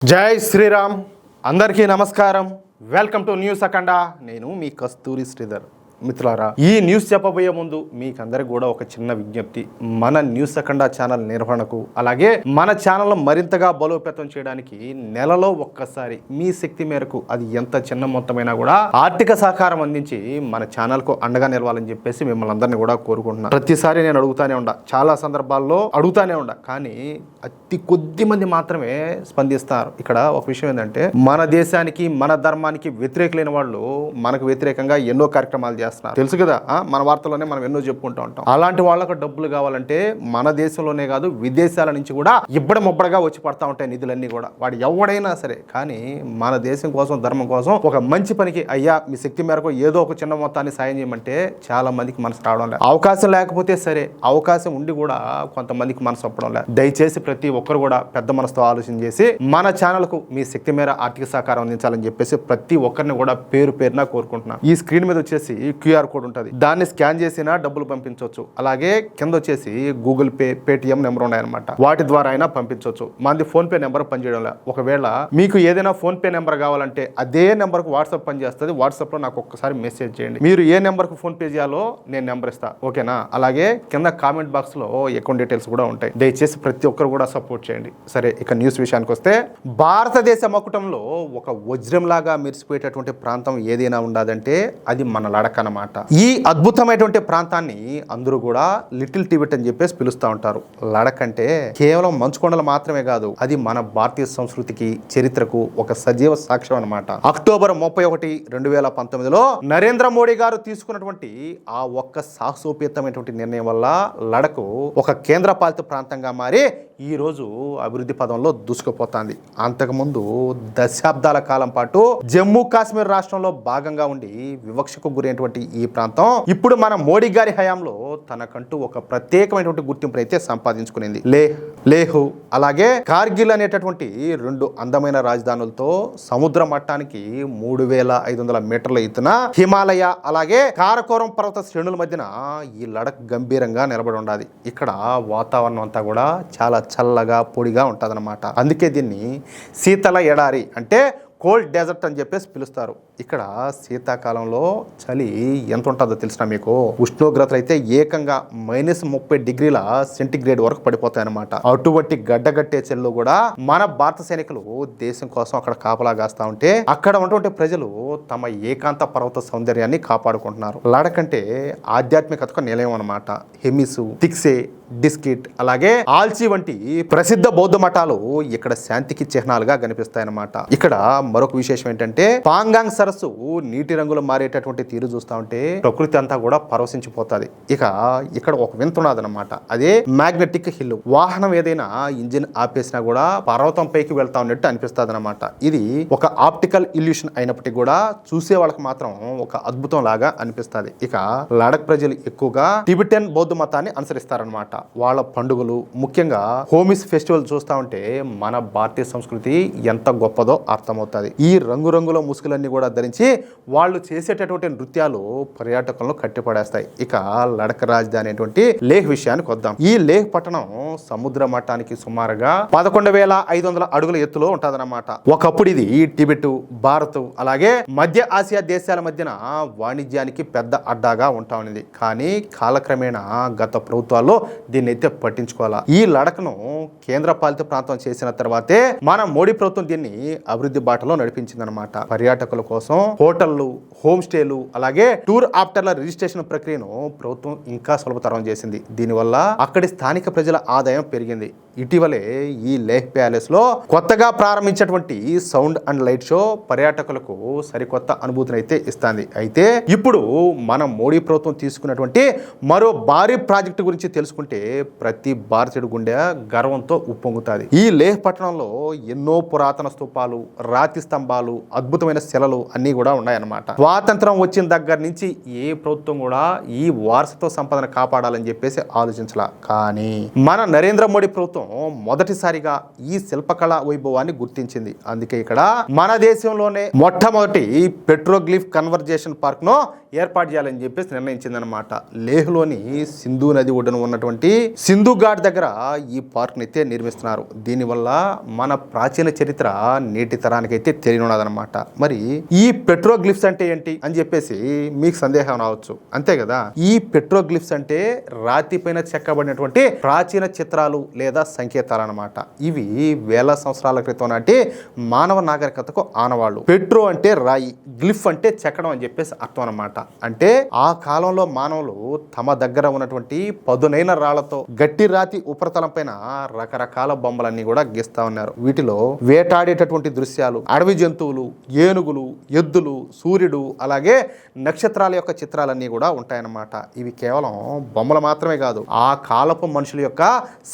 జై శ్రీరామ్. అందరికీ నమస్కారం. వెల్కమ్ టు న్యూస్ అఖండ. నేను మీ కస్తూరి శ్రీధర్. మిత్రులారా, ఈ న్యూస్ చెప్పబోయే ముందు మీకందరికి కూడా ఒక చిన్న విజ్ఞప్తి. మన న్యూస్ అఖండ ఛానల్ నిర్వహణకు, అలాగే మన ఛానల్ మరింతగా బలోపేతం చేయడానికి నెలలో ఒక్కసారి మీ శక్తి మేరకు, అది ఎంత చిన్న మొత్తమైనా కూడా ఆర్థిక సహకారం అందించి మన ఛానల్కు అండగా నిలవాలని చెప్పేసి మిమ్మల్ని అందరినీ కూడా కోరుకుంటున్నాను. ప్రతిసారి నేను అడుగుతానే ఉండా, చాలా సందర్భాల్లో అడుగుతానే ఉండా, కానీ అతి కొద్ది మంది మాత్రమే స్పందిస్తారు. ఇక్కడ ఒక విషయం ఏంటంటే, మన దేశానికి మన ధర్మానికి వ్యతిరేకులైన వాళ్ళు మనకు వ్యతిరేకంగా ఎన్నో కార్యక్రమాలు చేస్తారు. తెలుసు కదా, మన వార్తల్లోనే మనం ఎన్నో చెప్పుకుంటూ ఉంటాం. అలాంటి వాళ్ళకు డబ్బులు కావాలంటే మన దేశంలోనే కాదు, విదేశాల నుంచి కూడా ముబ్బడగా వచ్చి పడతా ఉంటాయి నిధులన్నీ కూడా. వాడు ఎవడైనా సరే, కానీ మన దేశం కోసం, ధర్మం కోసం, ఒక మంచి పనికి అయ్యా మీ శక్తి మేరకు ఏదో ఒక చిన్న మొత్తాన్ని సాయం చేయమంటే చాలా మందికి మనసు రావడం లేదు. అవకాశం లేకపోతే సరే, అవకాశం ఉండి కూడా కొంతమందికి మనసు ఒప్పడం లేదు. దయచేసి ప్రతి ఒక్కరు కూడా పెద్ద మనసుతో ఆలోచన చేసి మన ఛానల్కు మీ శక్తి మేర ఆర్థిక సహకారం అందించాలని చెప్పేసి ప్రతి ఒక్కరిని కూడా పేరు పేరున కోరుకుంటున్నాను. ఈ స్క్రీన్ మీద వచ్చేసి క్యూఆర్ కోడ్ ఉంటుంది, దాన్ని స్కాన్ చేసినా డబ్బులు పంపించవచ్చు. అలాగే కింద వచ్చేసి గూగుల్ పే, పేటిఎం నెంబర్ ఉన్నాయన్నమాట, వాటి ద్వారా అయినా పంపించవచ్చు. మంది ఫోన్ పే నెంబర్ పనిచేయడం లేదు. ఒకవేళ మీకు ఏదైనా ఫోన్ పే నెంబర్ కావాలంటే అదే నెంబర్కు వాట్సాప్ పనిచేస్తుంది. వాట్సాప్ లో నాకు ఒక్కసారి మెసేజ్ చేయండి. మీరు ఏ నెంబర్కు ఫోన్ పే చేయాలో నేను నెంబర్ ఇస్తా, ఓకేనా? అలాగే కింద కామెంట్ బాక్స్ లో అకౌంట్ డీటెయిల్స్ కూడా ఉంటాయి. దయచేసి ప్రతి ఒక్కరు కూడా సపోర్ట్ చేయండి. సరే, ఇక న్యూస్ విషయానికి వస్తే, భారతదేశ మకుటంలో ఒక వజ్రంలాగా మెరిసిపోయేటటువంటి ప్రాంతం ఏదైనా ఉండదంటే అది మన లడఖ్ అన్నమాట. ఈ అద్భుతమైనటువంటి ప్రాంతాన్ని అందరూ కూడా లిటిల్ టిబెట్ అని చెప్పేసి పిలుస్తూ ఉంటారు. లడఖ్ అంటే కేవలం మంచుకొండలు మాత్రమే కాదు, అది మన భారతీయ సంస్కృతికి, చరిత్రకు ఒక సజీవ సాక్ష్యం అన్నమాట. అక్టోబర్ 31, 2019లో నరేంద్ర మోడీ గారు తీసుకున్నటువంటి ఆ ఒక్క సాహసోపేతమైనటువంటి నిర్ణయం వల్ల లడఖ్ ఒక కేంద్ర పాలిత ప్రాంతంగా మారి ఈ రోజు అభివృద్ధి పదంలో దూసుకుపోతుంది. అంతకుముందు దశాబ్దాల కాలం పాటు జమ్మూ కాశ్మీర్ రాష్ట్రంలో భాగంగా ఉండి వివక్షకు గురైనటువంటి ఈ ప్రాంతం ఇప్పుడు మన మోడీ గారి హయాంలో తనకంటూ ఒక ప్రత్యేకమైనటువంటి గుర్తింపును అయితే సంపాదించుకునింది. లేహ్ అలాగే కార్గిల్ అనేటటువంటి రెండు అందమైన రాజధానులతో సముద్ర మట్టానికి 3500 మీటర్ల ఎత్తున హిమాలయ అలాగే కారకోరం పర్వత శ్రేణుల మధ్యన ఈ లడఖ్ గంభీరంగా నిలబడి ఉండాలి. ఇక్కడ వాతావరణం అంతా కూడా చాలా చల్లగా పొడిగా ఉంటుందన్నమాట. అందుకే దీన్ని శీతల ఎడారి అంటే కోల్డ్ డెజర్ట్ అని చెప్పేసి పిలుస్తారు. ఇక్కడ శీతాకాలంలో చలి ఎంత ఉంటుందో తెలిసిన మీకు, ఉష్ణోగ్రతలు అయితే ఏకంగా -30 డిగ్రీల సెంటిగ్రేడ్ వరకు పడిపోతాయి అన్నమాట. అటువంటి గడ్డగట్టే చలిలో కూడా మన భారత సైనికులు దేశం కోసం అక్కడ కాపలా కాస్తా ఉంటే, అక్కడ ఉన్నటువంటి ప్రజలు తమ ఏకాంత పర్వత సౌందర్యాన్ని కాపాడుకుంటున్నారు. లడఖ్ అంటే ఆధ్యాత్మికతకు నిలయం అన్నమాట. హెమిసు, తిక్సే, డిస్కిట్ అలాగే ఆల్చి వంటి ప్రసిద్ధ బౌద్ధ మఠాలు ఇక్కడ శాంతికి చిహ్నాలుగా కనిపిస్తాయన్నమాట. ఇక్కడ మరొక విశేషం ఏంటంటే, పాంగాంగ్ సరస్సు నీటి రంగులు మారేటటువంటి తీరు చూస్తా ఉంటే ప్రకృతి అంతా కూడా పరవశించిపోతుంది. ఇక ఇక్కడ ఒక వింత ఉన్నదన్నమాట, అదే మ్యాగ్నెటిక్ హిల్. వాహనం ఏదైనా ఇంజిన్ ఆపేసినా కూడా పర్వతం పైకి వెళ్తా ఉన్నట్టు అనిపిస్తుంది అనమాట. ఇది ఒక ఆప్టికల్ ఇల్యూషన్ అయినప్పటికీ కూడా చూసే వాళ్ళకి మాత్రం ఒక అద్భుతం లాగా అనిపిస్తుంది. ఇక లడఖ్ ప్రజలు ఎక్కువగా టిబెటన్ బౌద్ధ మతాన్ని అనుసరిస్తారనమాట. వాళ్ళ పండుగలు, ముఖ్యంగా హోమిస్ ఫెస్టివల్ చూస్తా ఉంటే మన భారతీయ సంస్కృతి ఎంత గొప్పదో అర్థమవుతుంది. ఈ రంగురంగుల ముసుగులన్నీ కూడా ధరించి వాళ్ళు చేసేటటువంటి నృత్యాలు పర్యాటకులను కట్టిపడేస్తాయి. ఇక లడఖ్ రాజధాని అయినటువంటి లేహ్ విషయానికి వద్దాం. ఈ లేహ్ పట్టణం సముద్ర మట్టానికి సుమారుగా 11,500 అడుగుల ఎత్తులో ఉంటుందన్నమాట. ఒకప్పుడు ఇది టిబెట్, భారత్ అలాగే మధ్య ఆసియా దేశాల మధ్యన వాణిజ్యానికి పెద్ద అడ్డాగా ఉంటా ఉన్నది. కానీ కాలక్రమేణా గత ప్రభుత్వాల్లో దీన్ని అయితే పట్టించుకోవాలా. ఈ లడఖ్ను కేంద్ర పాలిత ప్రాంతం చేసిన తర్వాతే మన మోడీ ప్రభుత్వం దీన్ని అభివృద్ధి బాటలో నడిపించిందనమాట. పర్యాటకుల కోసం హోటళ్లు, హోమ్ స్టేలు అలాగే టూర్ ఆప్టర్ల రిజిస్ట్రేషన్ ప్రక్రియను ప్రభుత్వం ఇంకా సులభతరం చేసింది. దీనివల్ల అక్కడి స్థానిక ప్రజల ఆదాయం పెరిగింది. ఇటీవలే ఈ లేహ్ ప్యాలెస్ లో కొత్తగా ప్రారంభించినటువంటి సౌండ్ అండ్ లైట్ షో పర్యాటకులకు సరికొత్త అనుభూతిని అయితే ఇస్తుంది. అయితే ఇప్పుడు మన మోడీ ప్రభుత్వం తీసుకున్నటువంటి మరో భారీ ప్రాజెక్టు గురించి తెలుసుకుంటే ప్రతి భారతీయుడి గుండె గర్వంతో ఉప్పొంగుతుంది. ఈ లేహ్ పట్టణంలో ఎన్నో పురాతన స్తూపాలు, రాతి స్తంభాలు, అద్భుతమైన శిలలు అన్నీ కూడా ఉన్నాయన్నమాట. స్వాతంత్రం వచ్చిన దగ్గర నుంచి ఏ ప్రభుత్వం కూడా ఈ వారసత్వ సంపదను కాపాడాలని చెప్పేసి ఆలోచించాల. కానీ మన నరేంద్ర మోడీ ప్రభుత్వం మొదటిసారిగా ఈ శిల్పకళా వైభవాన్ని గుర్తించింది. అందుకే ఇక్కడ మన దేశంలోనే మొట్టమొదటి పెట్రోగ్లిఫ్ కన్వర్జేషన్ పార్క్ ను ఏర్పాటు చేయాలని చెప్పేసి నిర్ణయించిందనమాట. లేహ్లోని సింధు నది ఒడ్డున ఉన్నటువంటి సింధు ఘాట్ దగ్గర ఈ పార్క్ ని అయితే నిర్మిస్తున్నారు. దీనివల్ల మన ప్రాచీన చరిత్ర నేటి తరానికి అయితే తెలియనున్నదనమాట. మరి ఈ పెట్రోగ్లిఫ్స్ అంటే ఏంటి అని చెప్పేసి మీకు సందేహం రావచ్చు, అంతే కదా. ఈ పెట్రోగ్లిఫ్స్ అంటే రాతి పైన చెక్కబడినటువంటి ప్రాచీన చిత్రాలు లేదా సంకేతాలు అనమాట. ఇవి వేల సంవత్సరాల క్రితం నాటి మానవ నాగరికతకు ఆనవాళ్ళు. పెట్రో అంటే రాయి, గ్లిఫ్ అంటే చెక్కడం అని చెప్పేసి అర్థం అనమాట. అంటే ఆ కాలంలో మానవులు తమ దగ్గర ఉన్నటువంటి పదునైన రాళ్లతో గట్టి రాతి ఉపరితలం పైన రకరకాల బొమ్మలన్నీ కూడా గీస్తా ఉన్నారు. వీటిలో వేటాడేటటువంటి దృశ్యాలు, అడవి జంతువులు, ఏనుగులు, ఎద్దులు, సూర్యుడు, అలాగే నక్షత్రాల యొక్క చిత్రాలన్నీ కూడా ఉంటాయన్నమాట. ఇవి కేవలం బొమ్మలు మాత్రమే కాదు, ఆ కాలపు మనుషుల యొక్క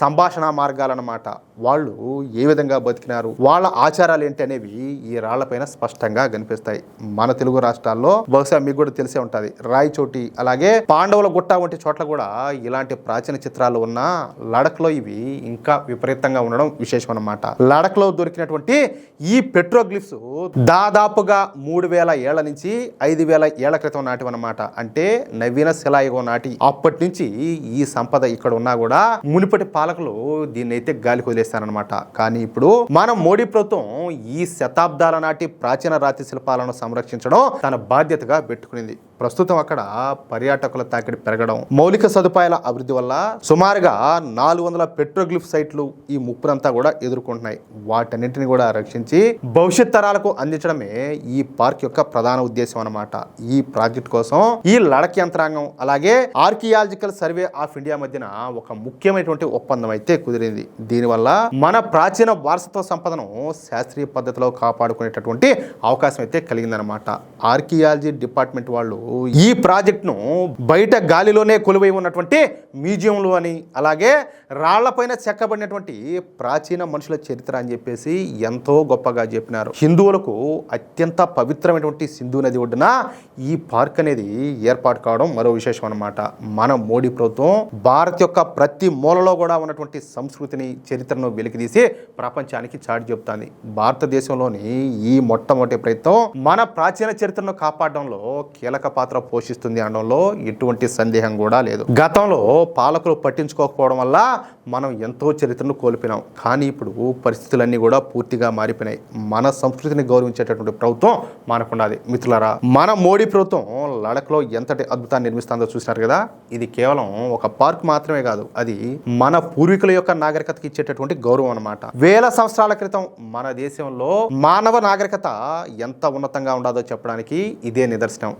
సంభాషణ మార్గాలన్నమాట. వాళ్ళు ఏ విధంగా బతికినారు, వాళ్ళ ఆచారాలు ఏంటి అనేవి ఈ రాళ్లపైన స్పష్టంగా కనిపిస్తాయి. మన తెలుగు రాష్ట్రాల్లో బహుశా మీకు కూడా తెలిసే ఉంటుంది, రాయచోటి అలాగే పాండవుల గుట్ట వంటి చోట్ల కూడా ఇలాంటి ప్రాచీన చిత్రాలు ఉన్న లడఖ్ లో ఇవి ఇంకా విపరీతంగా ఉండడం విశేషం అన్నమాట. లడఖ్ లో దొరికినటువంటి ఈ పెట్రోగ్లిఫ్స్ దాదాపుగా 3000 ఏళ్ల నుంచి 5000 ఏళ్ల క్రితం నాటివన్నమాట. అంటే నవీన శిలాయుగం నాటి. అప్పటి నుంచి ఈ సంపద ఇక్కడ ఉన్నా కూడా మునిపటి పాలకులు దీన్ని అయితే గాలికి వదిలేస్తారనమాట. కానీ ఇప్పుడు మన మోడీ ప్రభుత్వం ఈ శతాబ్దాల నాటి ప్రాచీన రాతి శిల్పాలను సంరక్షించడం తన బాధ్యతగా పెట్టుకునింది. ప్రస్తుతం అక్కడ పర్యాటకుల తాకిడి పెరగడం, మౌలిక సదుపాయాల అభివృద్ధి వల్ల సుమారుగా 400 పెట్రోగ్లిఫ్ సైట్లు ఈ ముప్పునంతా కూడా ఎదుర్కొంటున్నాయి. వాటన్నింటిని కూడా రక్షించి భవిష్యత్ తరాలకు అందించడమే ఈ పార్క్ యొక్క ప్రధాన ఉద్దేశం అన్నమాట. ఈ ప్రాజెక్ట్ కోసం ఈ లడఖ్ యంత్రాంగం అలాగే ఆర్కియాలజికల్ సర్వే ఆఫ్ ఇండియా మధ్యన ఒక ముఖ్యమైనటువంటి ఒప్పందం అయితే కుదిరింది. దీనివల్ల మన ప్రాచీన వారసత్వ సంపదను శాస్త్రీయ పద్ధతిలో కాపాడుకునేటటువంటి అవకాశం అయితే కలిగిందనమాట. ఆర్కియాలజీ డిపార్ట్మెంట్ వాళ్ళు ఈ ప్రాజెక్ట్ ను బయట గాలిలోనే కొలువై ఉన్నటువంటి మ్యూజియంలు అని అలాగే రాళ్లపైన చెక్కబడినటువంటి ప్రాచీన మనుషుల చరిత్ర అని చెప్పేసి ఎంతో గొప్పగా చెప్పినారు. హిందువులకు అత్యంత పవిత్రమైనటువంటి సింధు నది ఒడ్డున ఈ పార్క్ అనేది ఏర్పాటు కావడం మరో విశేషం అనమాట. మన మోడీ ప్రభుత్వం భారత్ యొక్క ప్రతి మూలలో కూడా ఉన్నటువంటి సంస్కృతిని, చరిత్రను వెలికితీసి ప్రపంచానికి చాటి చెప్తాంది. భారతదేశంలోని ఈ మొట్టమొదటి ప్రయత్నం మన ప్రాచీన చరిత్రను కాపాడడంలో కీలక పాత్ర పోషిస్తుంది అనడంలో ఎటువంటి సందేహం కూడా లేదు. గతంలో పాలకులు పట్టించుకోకపోవడం వల్ల మనం ఎంతో చరిత్రను కోల్పోయినాం. కానీ ఇప్పుడు పరిస్థితులన్నీ కూడా పూర్తిగా మారిపోయినాయి. మన సంస్కృతిని గౌరవించేటటువంటి ప్రభుత్వం మనకున్నది. మిత్రులారా, మన మోడీ ప్రభుత్వం లడఖ్లో ఎంతటి అద్భుతాన్ని నిర్మిస్తుందో చూసినారు కదా. ఇది కేవలం ఒక పార్క్ మాత్రమే కాదు, అది మన పూర్వీకుల యొక్క నాగరికతకి ఇచ్చేటటువంటి గౌరవం అన్నమాట. వేల సంవత్సరాల క్రితం మన దేశంలో మానవ నాగరికత ఎంత ఉన్నతంగా ఉండదో చెప్పడానికి ఇదే నిదర్శనం.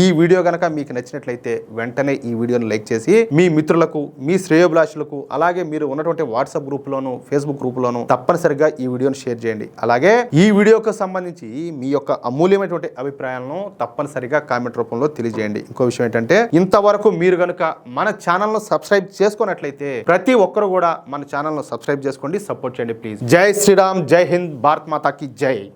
ఈ వీడియో గనక మీకు నచ్చినట్లయితే వెంటనే ఈ వీడియోని లైక్ చేసి మీ మిత్రులకు, మీ శ్రేయోభిలాషులకు, అలాగే మీరు ఉన్నటువంటి వాట్సాప్ గ్రూప్లోను, ఫేస్బుక్ గ్రూప్లోను తప్పనిసరిగా ఈ వీడియోని షేర్ చేయండి. అలాగే ఈ వీడియోకు సంబంధించి మీ యొక్క అమూల్యమైనటువంటి అభిప్రాయాలను తప్పనిసరిగా కామెంట్ రూపంలో తెలియజేయండి. ఇంకో విషయం ఏంటంటే, ఇంతవరకు మీరు గనుక మన ఛానల్ను సబ్స్క్రైబ్ చేసుకున్నట్లయితే ప్రతి ఒక్కరు కూడా మన ఛానల్ను సబ్స్క్రైబ్ చేసుకోండి, సపోర్ట్ చేయండి ప్లీజ్. జై శ్రీరామ్, జై హింద్, భారత్ మాతాకి జై.